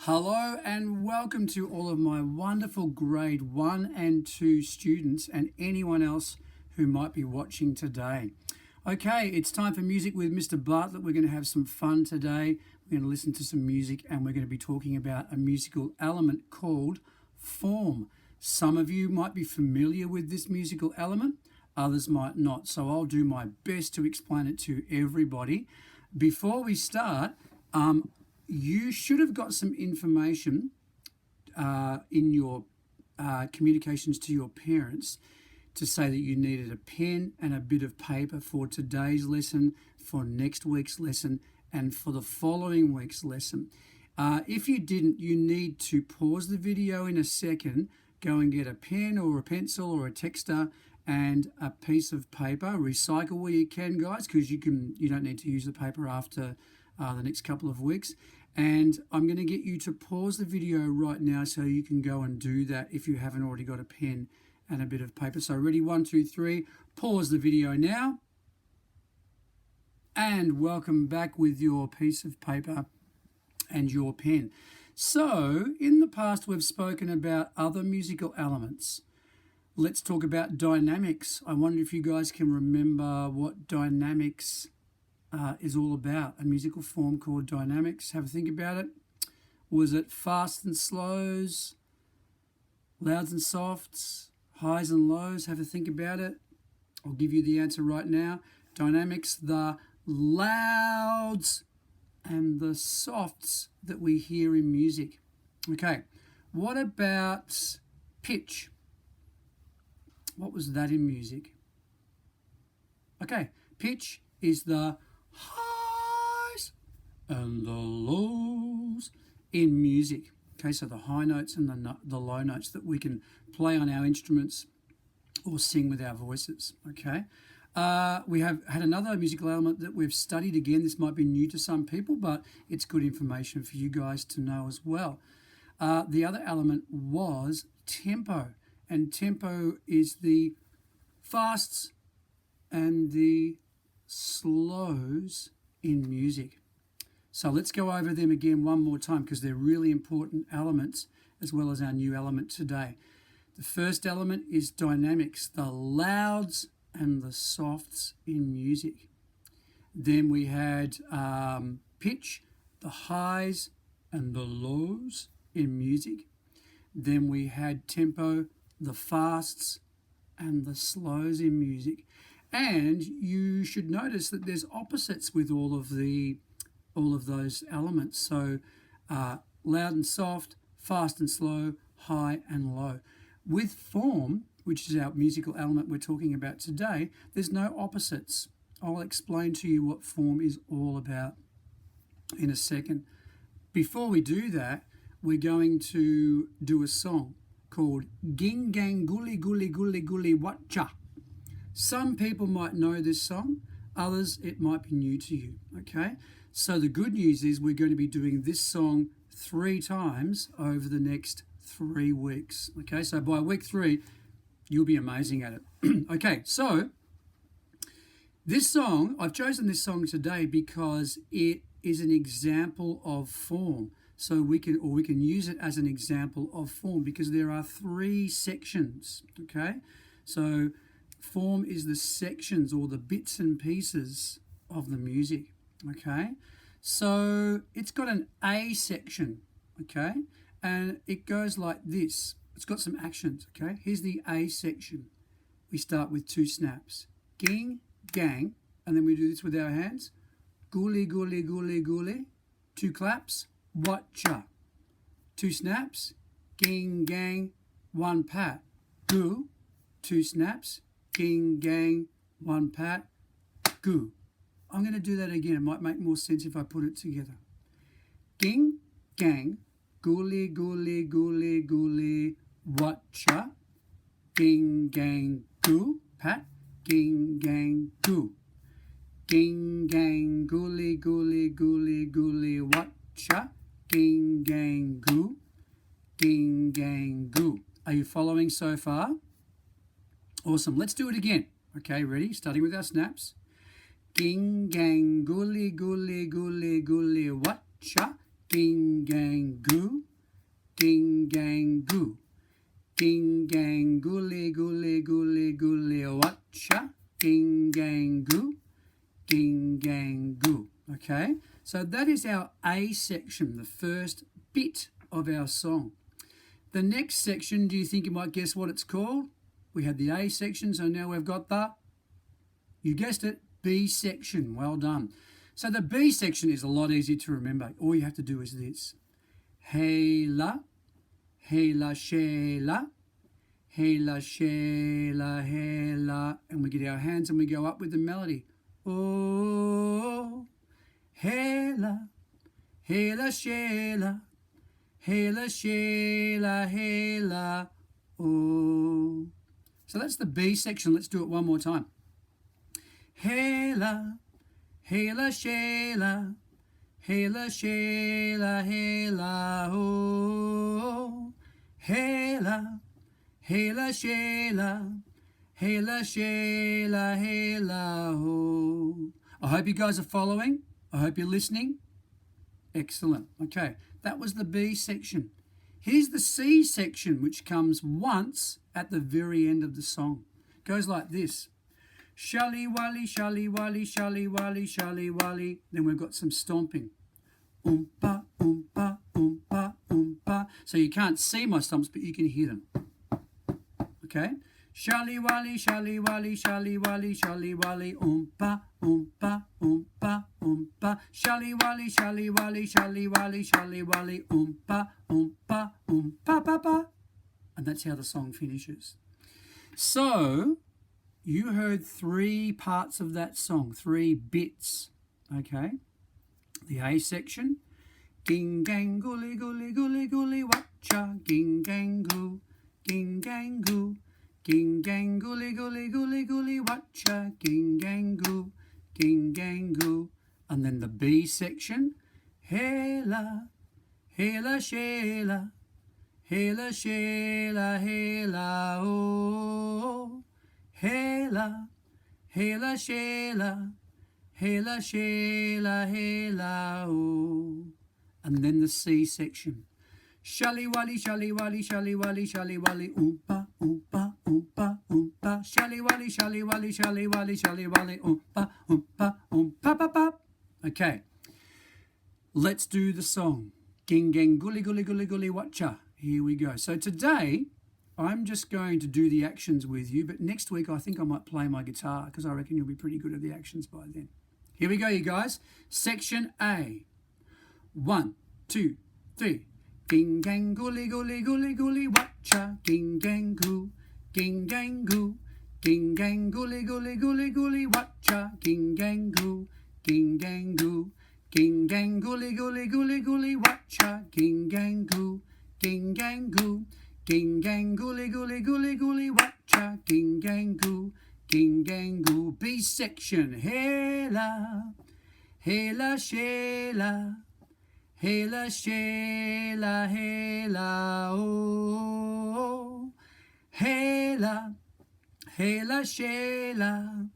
Hello and welcome to all of my wonderful grade 1 and 2 students and anyone else who might be watching today. Okay, it's time for Music with Mr. Bartlett. We're going to have some fun today. We're going to listen to some music and we're going to be talking about a musical element called form. Some of you might be familiar with this musical element, others might not. So I'll do my best to explain it to everybody. Before we start, you should have got some information in your communications to your parents to say that you needed a pen and a bit of paper for today's lesson, for next week's lesson, and for the following week's lesson. If you didn't, you need to pause the video in a second, go and get a pen or a pencil or a texter and a piece of paper. Recycle where you can, guys, because you don't need to use the paper after the next couple of weeks. And I'm going to get you to pause the video right now so you can go and do that if you haven't already got a pen and a bit of paper. So ready, 1, 2, 3, pause the video now. And welcome back with your piece of paper and your pen. So in the past we've spoken about other musical elements. Let's talk about dynamics. I wonder if you guys can remember what dynamics is all about. A musical form called dynamics. Have a think about it. Was it fast and slows, louds and softs, highs and lows? Have a think about it. I'll give you the answer right now. Dynamics, the louds and the softs that we hear in music. Okay, what about pitch? What was that in music? Okay, pitch is the highs and the lows in music. Okay, so the high notes and the low notes that we can play on our instruments or sing with our voices. Okay, we have had another musical element that we've studied again. This might be new to some people, but it's good information for you guys to know as well. The other element was tempo, and tempo is the fasts and the slows in music. So let's go over them again one more time because they're really important elements as well as our new element today. The first element is dynamics, the louds and the softs in music. Then we had pitch, the highs and the lows in music. Then we had tempo, the fasts and the slows in music. And you should notice that there's opposites with all of those elements. So loud and soft, fast and slow, high and low. With form, which is our musical element we're talking about today, there's no opposites. I'll explain to you what form is all about in a second. Before we do that, we're going to do a song called Ging Gang Gully Gully Gully Gully Watcha. Some people might know this song, others it might be new to you, okay? So the good news is we're going to be doing this song 3 times over the next 3 weeks, okay? So by week 3, you'll be amazing at it. Okay, so this song, I've chosen this song today because it is an example of form. So we can use it as an example of form because there are 3 sections, okay? So form is the sections or the bits and pieces of the music, okay? So it's got an A section, okay? And it goes like this. It's got some actions, okay? Here's the A section. We start with 2 snaps. Ging, gang, and then we do this with our hands. Gully, gully, gully, gully. 2 claps. Watcha. 2 snaps. Ging, gang, 1 pat. Goo. 2 snaps. Ging, gang, 1 pat. Goo. I'm going to do that again. It might make more sense if I put it together. Ging, gang, gully, gully, gully, gully, watcha. Ging, gang, goo, pat. Ging, gang, goo. Ging, gang, gully, gully, gully, gully, watcha. Ging, gang, goo. Ging, gang, goo. Are you following so far? Awesome. Let's do it again. Okay, ready? Starting with our snaps. Ging, gang, gully, gully, gully, gully, watcha. ging gang goo, ging gang goo. Ging gang gooley gooley gooley gooley watcha, ging gang goo, ging gang goo. Okay, so that is our A section, the first bit of our song. The next section, do you think you might guess what it's called? We had the A section, so now we've got the, you guessed it, B section. Well done. So the B section is a lot easier to remember. All you have to do is this. Hey-la, hey-la, she-la, hey-la, she-la, hey-la. And we get our hands and we go up with the melody. Oh, hey-la, hey-la, she-la, hey-la, she-la, hey-la, oh. So that's the B section. Let's do it one more time. Hey-la, hey-la, she-la, hey-la, she-la, hey-la, oh. Hey-la, hey-la, she-la, hey-la, she-la, hey-la, oh. I hope you guys are following. I hope you're listening. Excellent. Okay, that was the B section. Here's the C section, which comes once at the very end of the song. It goes like this. Shally wally, shally wally, shally wally, shally wally. Then we've got some stomping. Oompa, oompa, oompa, oompa. So you can't see my stomps, but you can hear them. Okay? Shally wally, shally wally, shally wally, shally wally, oompa, oompa, oompa, oompa. Shally wally, shally wally, shally wally, shally wally, oompa, oompa, oompa, pa, pa. And that's how the song finishes. So you heard 3 parts of that song, 3 bits. Okay? The A section. Ging gang gooley gooley gooley gooley watcha, ging gang goo, ging gang goo. Ging gang gooley gooley gooley gooley watcha, ging gang goo, ging gang goo. And then the B section. Hey-la, hey-la, she-la, hey-la, she-la, hey-la, oh. Hey-la, hey-la, she-la, hey-la, she-la, hey-la, oh. And then the C section. Shally wally, shally wally, shally wally, shally wally, oompa, oompa, oompa, oompa. Shally wally, shally wally, shally wally, shally wally, oompa, oompa, oompa, pa, pa. Okay, let's do the song. Ging gang gooley gooley gooley gooley watcha. Here we go. So today, I'm just going to do the actions with you, but next week I think I might play my guitar because I reckon you'll be pretty good at the actions by then. Here we go, you guys. Section A. 1, 2, 3. Ging gang gooley gooley gooley gooley watcha, ging gang goo, ging gang goo. Ging gang gooley gooley gooley gooley watcha, ging gang goo, ging gang goo. Ging gang gooley gooley gooley gooley watcha, ging gang goo, ging gang goo. Ging gang gooley gooley gooley gooley watcha, ging gang goo, ging gang goo. B section. Hey-la, hey-la, she-la, hey-la, she-la, hey-la, oh. Hey-la, hey-la, she-la,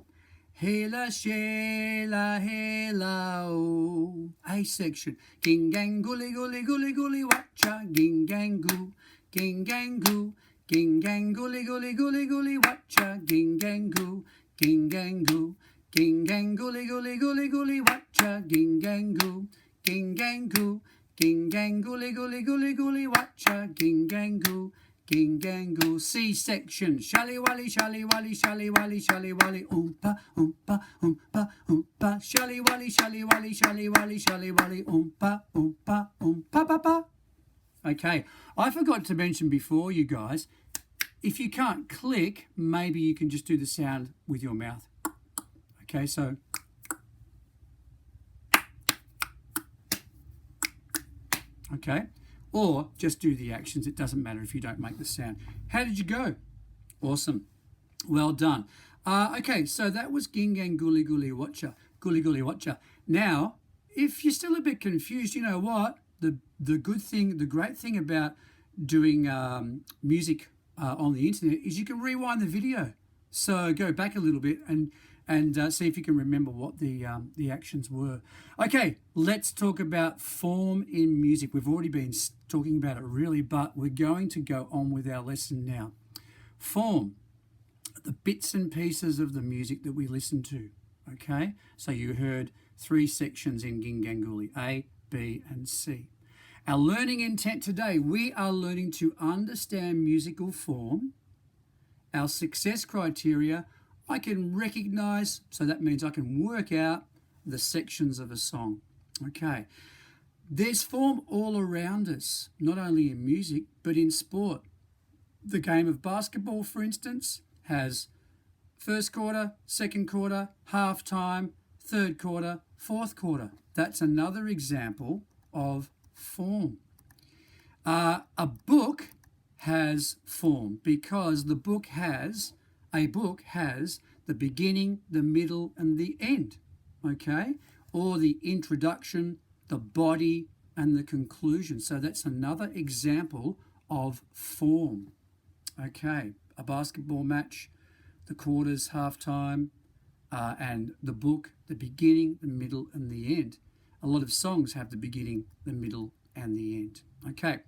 hey-la, she-la, hey-la, oh. A section. Ging gang gooley gooley gooley gooley watcha, ging gang goo, ging gang goo. Ging gang gooley gooley gooley gooley watcha, ging gang goo, ging gang goo. Ging gang gooley gooley gooley gooley watcha, ging gang goo, ging gang goo. Ging gang gooley gooley gooley gooley watcha, ging gang goo, ging gang goo. C section. Shally wally, shally wally, shally wally, shally wally, oompa, oompa, oompa, oompa. Shally wally, shally wally, shally wally, shally wally, oompa, oompa, oompa, pa, pa. Okay, I forgot to mention before, you guys, if you can't click, maybe you can just do the sound with your mouth. Okay, so okay, or just do the actions. It doesn't matter if you don't make the sound. How did you go? Awesome. Well done. Okay, so that was Ging Gang Gooley Gooley Watcha. Gooley Gooley Watcha. Now, if you're still a bit confused, you know what? The great thing about doing music on the internet is you can rewind the video. So go back a little bit and and see if you can remember what the actions were. Okay, let's talk about form in music. We've already been talking about it really, but we're going to go on with our lesson now. Form, the bits and pieces of the music that we listen to. Okay, so you heard 3 sections in Ginganguli, A, B, and C. Our learning intent today, we are learning to understand musical form. Our success criteria, I can recognize, so that means I can work out the sections of a song. Okay, there's form all around us, not only in music, but in sport. The game of basketball, for instance, has first quarter, second quarter, half time, third quarter, fourth quarter. That's another example of form. A book has form because a book has the beginning, the middle, and the end, okay? Or the introduction, the body, and the conclusion. So that's another example of form, okay? A basketball match, the quarters, halftime, and the book, the beginning, the middle, and the end. A lot of songs have the beginning, the middle, and the end, okay?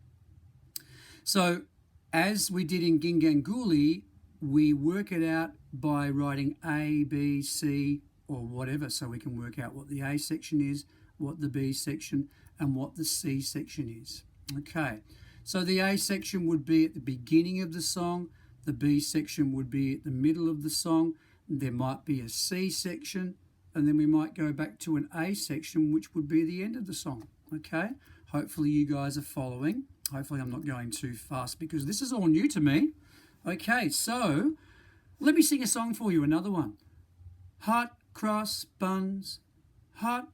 So as we did in Ginganguli, we work it out by writing A, B, C, or whatever, so we can work out what the A section is, what the B section, and what the C section is. Okay, so the A section would be at the beginning of the song, the B section would be at the middle of the song, there might be a C section, and then we might go back to an A section, which would be the end of the song. Okay, hopefully you guys are following. Hopefully I'm not going too fast because this is all new to me. Okay, so let me sing a song for you, another one. Hot cross buns, 1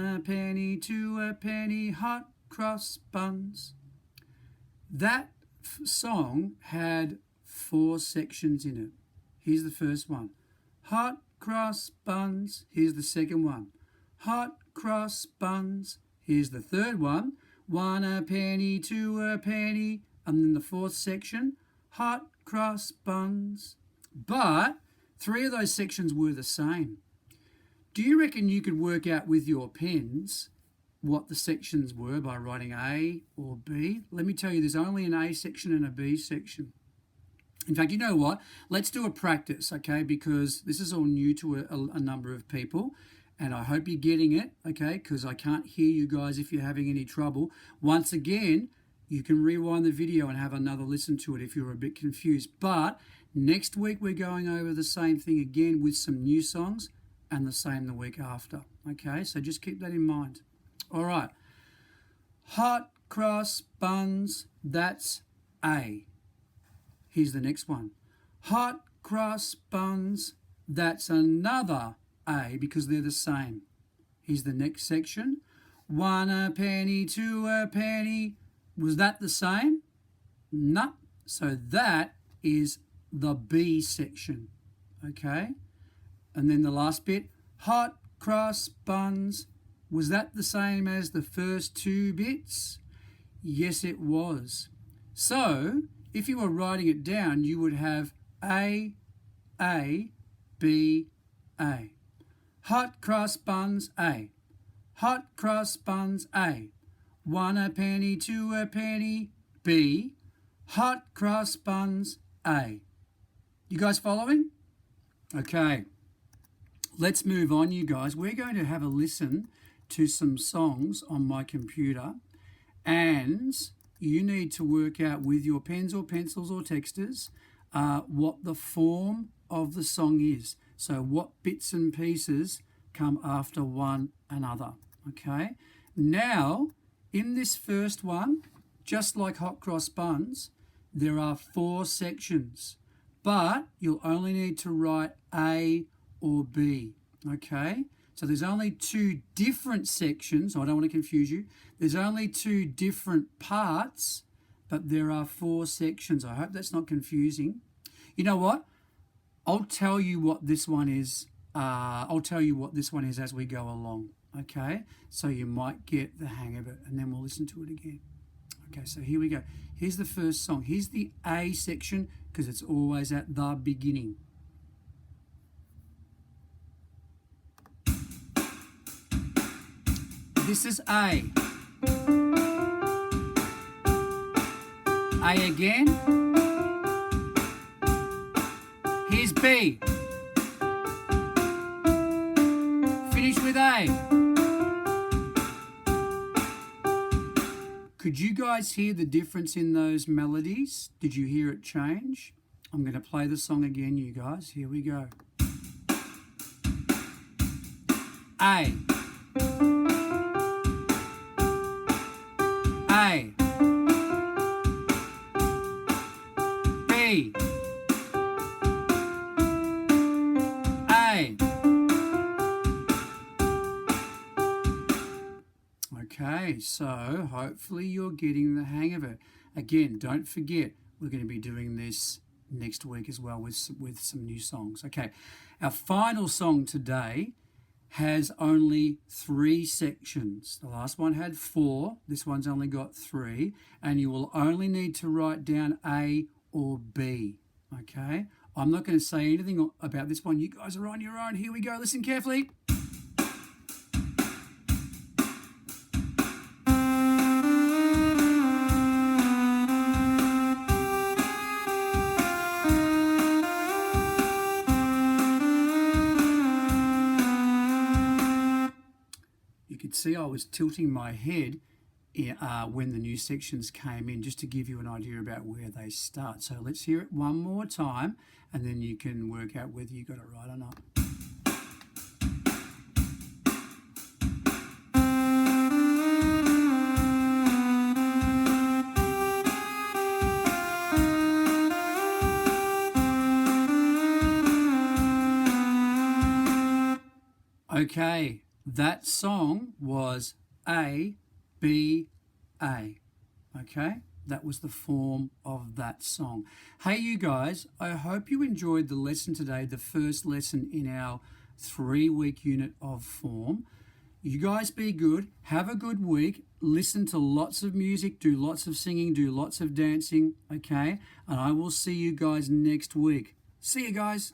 a penny, 2 a penny, hot cross buns. That song had 4 sections in it. Here's the first one. Hot cross buns. Here's the second one. Hot cross buns. Here's the third one. 1 a penny, 2 a penny. And then the fourth section, hot cross buns. But 3 of those sections were the same. Do you reckon you could work out with your pens what the sections were by writing A or B? Let me tell you, there's only an A section and a B section. In fact, you know what? Let's do a practice, okay? Because this is all new to a number of people. And I hope you're getting it, okay? Because I can't hear you guys if you're having any trouble. Once again, you can rewind the video and have another listen to it if you're a bit confused. But next week we're going over the same thing again with some new songs and the same the week after. Okay, so just keep that in mind. All right. Hot cross buns, that's A. Here's the next one. Hot cross buns, that's another A because they're the same. Here's the next section. 1 a penny, 2 a penny. Was that the same? No. So that is the B section. Okay? And then the last bit, hot cross buns. Was that the same as the first 2 bits? Yes, it was. So if you were writing it down, you would have A, B, A. Hot cross buns, A. Hot cross buns, A. 1 a penny, 2 a penny, B. Hot cross buns, A. You guys following? Okay. Let's move on, you guys. We're going to have a listen to some songs on my computer, and you need to work out with your pens or pencils or texters what the form of the song is. So what bits and pieces come after one another. Okay? Now, in this first one, just like hot cross buns, there are 4 sections, but you'll only need to write A or B, okay? So there's only 2 different sections. I don't want to confuse you. There's only 2 different parts, but there are 4 sections. I hope that's not confusing. You know what? I'll tell you what this one is. As we go along. Okay, so you might get the hang of it, and then we'll listen to it again. Okay, so here we go. Here's the first song. Here's the A section because it's always at the beginning. this is A. A again. Here's B. Finish with A. Could you guys hear the difference in those melodies? Did you hear it change? I'm going to play the song again, you guys. Here we go. A. A. B. A. Okay, so hopefully you're getting the hang of it. Again, don't forget, we're going to be doing this next week as well with some new songs. Okay, our final song today has only 3 sections. The last one had 4. This one's only got 3. And you will only need to write down A or B. Okay? I'm not going to say anything about this one. You guys are on your own. Here we go. Listen carefully. You could see I was tilting my head when the new sections came in, just to give you an idea about where they start. So let's hear it one more time, and then you can work out whether you got it right or not. Okay, that song was A, B, A. Okay, that was the form of that song. Hey, you guys, I hope you enjoyed the lesson today, the first lesson in our 3-week unit of form. You guys be good, have a good week, listen to lots of music, do lots of singing, do lots of dancing, okay? And I will see you guys next week. See you guys.